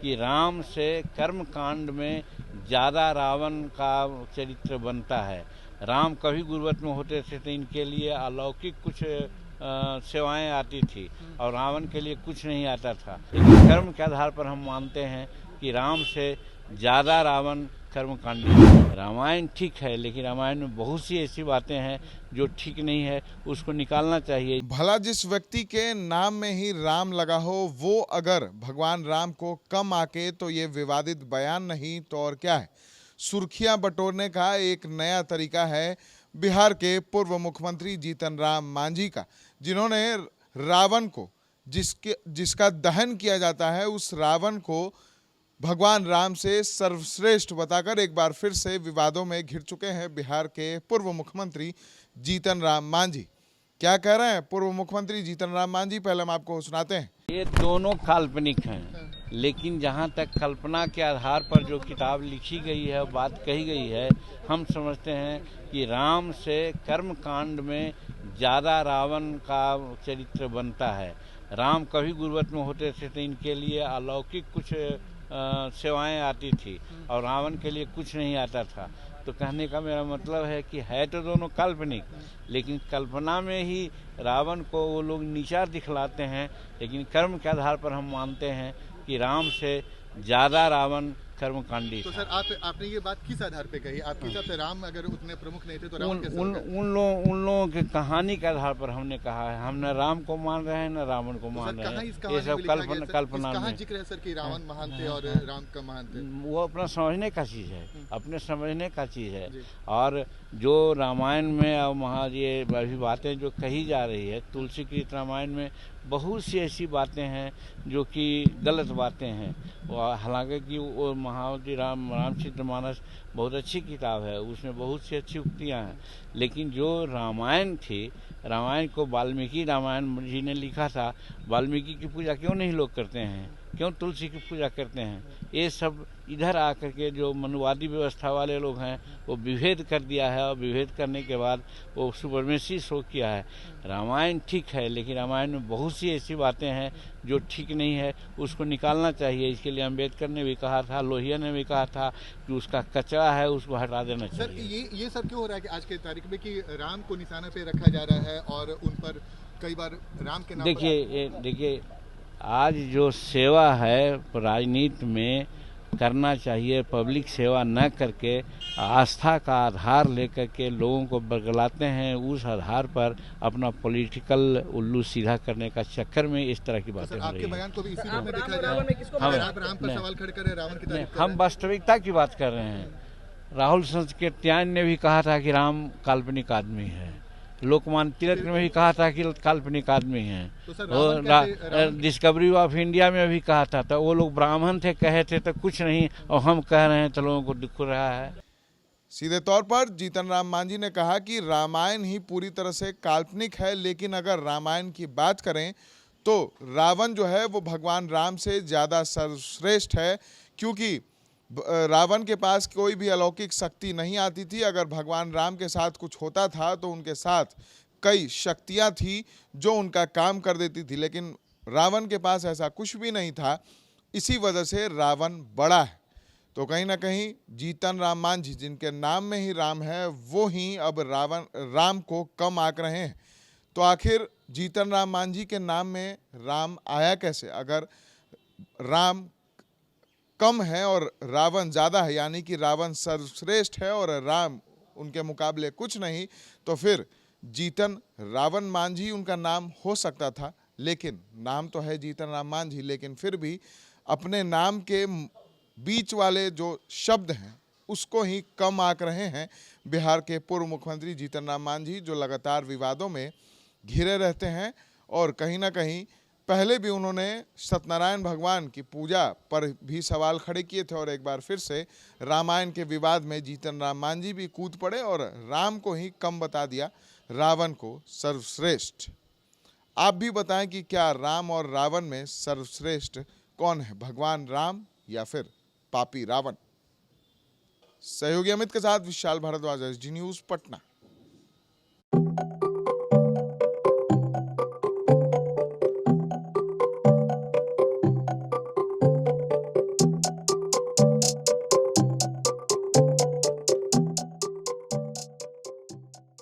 कि राम से कर्म कांड में ज़्यादा रावण का चरित्र बनता है। राम कभी गुर्बत में होते थे तो इनके लिए अलौकिक कुछ सेवाएं आती थी और रावण के लिए कुछ नहीं आता था। लेकिन कर्म के आधार पर हम मानते हैं कि राम से ज़्यादा रावण कर्मकांडी है। रामायण ठीक है, लेकिन रामायण में बहुत सी ऐसी बातें हैं जो ठीक नहीं है, उसको निकालना चाहिए। भला जिस व्यक्ति के नाम में ही राम लगा हो, वो अगर भगवान राम को कम आके तो ये विवादित बयान नहीं तो और क्या है। सुर्खियां बटोरने का एक नया तरीका है बिहार के पूर्व मुख्यमंत्री जीतन राम मांझी का, जिन्होंने रावण को जिसका दहन किया जाता है, उस रावण को भगवान राम से सर्वश्रेष्ठ बताकर एक बार फिर से विवादों में घिर चुके हैं बिहार के पूर्व मुख्यमंत्री जीतन राम मांझी। क्या कह रहे हैं पूर्व मुख्यमंत्री जीतन राम मांझी, पहले हम आपको सुनाते हैं। ये दोनों काल्पनिक हैं, लेकिन जहाँ तक कल्पना के आधार पर जो किताब लिखी गई है, बात कही गई है, हम समझते हैं कि राम से कर्म कांड में ज़्यादा रावण का चरित्र बनता है। राम कभी गुर्बत में होते थे तो इनके लिए अलौकिक कुछ सेवाएं आती थी और रावण के लिए कुछ नहीं आता था। तो कहने का मेरा मतलब है कि है तो दोनों काल्पनिक, लेकिन कल्पना में ही रावण को वो लोग नीचा दिखलाते हैं, लेकिन कर्म के आधार पर हम मानते हैं कि राम से ज़्यादा रावण कर्मकांडी। तो सर आपने ये बात किस आधार पे कही? आपके हिसाब से राम अगर उतने प्रमुख नहीं थे तो रावण कैसे? उन लोगों की कहानी के आधार पर हमने कहा है। हम न राम को मान रहे हैं न रामन को मान रहे हैं। ये सब कल्पना में जिक्र है सर कि रावण महान थे और राम का महान थे। वो अपना समझने का चीज़ है, अपने समझने का चीज़ है। और जो रामायण में और ये अभी बातें जो कही जा रही है, तुलसी की रामायण में बहुत सी ऐसी बातें हैं जो कि गलत बातें हैं। हालांकि कि वो महावती रामचरितमानस बहुत अच्छी किताब है, उसमें बहुत सी अच्छी उक्तियाँ हैं। लेकिन जो रामायण थी, रामायण को वाल्मीकि रामायण जी ने लिखा था। वाल्मीकि की पूजा क्यों नहीं लोग करते हैं, क्यों तुलसी की पूजा करते हैं? ये सब इधर आकर के जो मनुवादी व्यवस्था वाले लोग हैं, वो विभेद कर दिया है और विभेद करने के बाद वो सुपरमेसी शो किया है। रामायण ठीक है, लेकिन रामायण में बहुत सी ऐसी बातें हैं जो ठीक नहीं है, उसको निकालना चाहिए। इसके लिए अम्बेडकर ने भी कहा था, लोहिया ने भी कहा था कि उसका कचरा है, उसको हटा देना चाहिए। सर ये सर क्यों हो रहा है कि आज के तारीख में कि राम को निशाना पे रखा जा रहा है और उन पर कई बार राम के नाम देखिए आज जो सेवा है राजनीति में करना चाहिए, पब्लिक सेवा न करके आस्था का आधार लेकर के लोगों को बरगलाते हैं। उस आधार पर अपना पॉलिटिकल उल्लू सीधा करने का चक्कर में इस तरह की बातें हो रही हैं। बयान को भी इसी में देखा जा रहा है। आप राम पर सवाल खड़े कर रहे हैं, रावण की तारीफ कर रहे हैं। हम वास्तविकता की बात कर रहे हैं। राहुल संस्कृत्यायन ने भी कहा था कि राम काल्पनिक आदमी है। लोकमान्य तिलक ने भी कहा था कि काल्पनिक आदमी हैं। तो डिस्कवरी ऑफ इंडिया में भी कहा था, तो वो लोग ब्राह्मण थे, कहे थे तो कुछ नहीं, और हम कह रहे हैं तो लोगों को दुख रहा है। सीधे तौर पर जीतन राम मांझी ने कहा कि रामायण ही पूरी तरह से काल्पनिक है, लेकिन अगर रामायण की बात करें तो रावण जो है वो भगवान राम से ज़्यादा सर्वश्रेष्ठ है, क्योंकि रावण के पास कोई भी अलौकिक शक्ति नहीं आती थी। अगर भगवान राम के साथ कुछ होता था तो उनके साथ कई शक्तियां थी जो उनका काम कर देती थी, लेकिन रावण के पास ऐसा कुछ भी नहीं था। इसी वजह से रावण बड़ा है। तो कहीं ना कहीं जीतन राम मांझी, जिनके नाम में ही राम है, वो ही अब राम को कम आंक रहे हैं। तो आखिर जीतन राम मांझी के नाम में राम आया कैसे? अगर राम कम है और रावण ज़्यादा है, यानी कि रावण सर्वश्रेष्ठ है और राम उनके मुकाबले कुछ नहीं, तो फिर जीतन रावण मांझी उनका नाम हो सकता था। लेकिन नाम तो है जीतन राम मांझी, लेकिन फिर भी अपने नाम के बीच वाले जो शब्द हैं उसको ही कम आंक रहे हैं बिहार के पूर्व मुख्यमंत्री जीतन राम मांझी, जो लगातार विवादों में घिरे रहते हैं। और कहीं ना कहीं पहले भी उन्होंने सत्यनारायण भगवान की पूजा पर भी सवाल खड़े किए थे और एक बार फिर से रामायण के विवाद में जीतन राम मांझी भी कूद पड़े और राम को ही कम बता दिया, रावण को सर्वश्रेष्ठ। आप भी बताएं कि क्या राम और रावण में सर्वश्रेष्ठ कौन है, भगवान राम या फिर पापी रावण? सहयोगी अमित के साथ विशाल भारद्वाज, SG न्यूज़, पटना।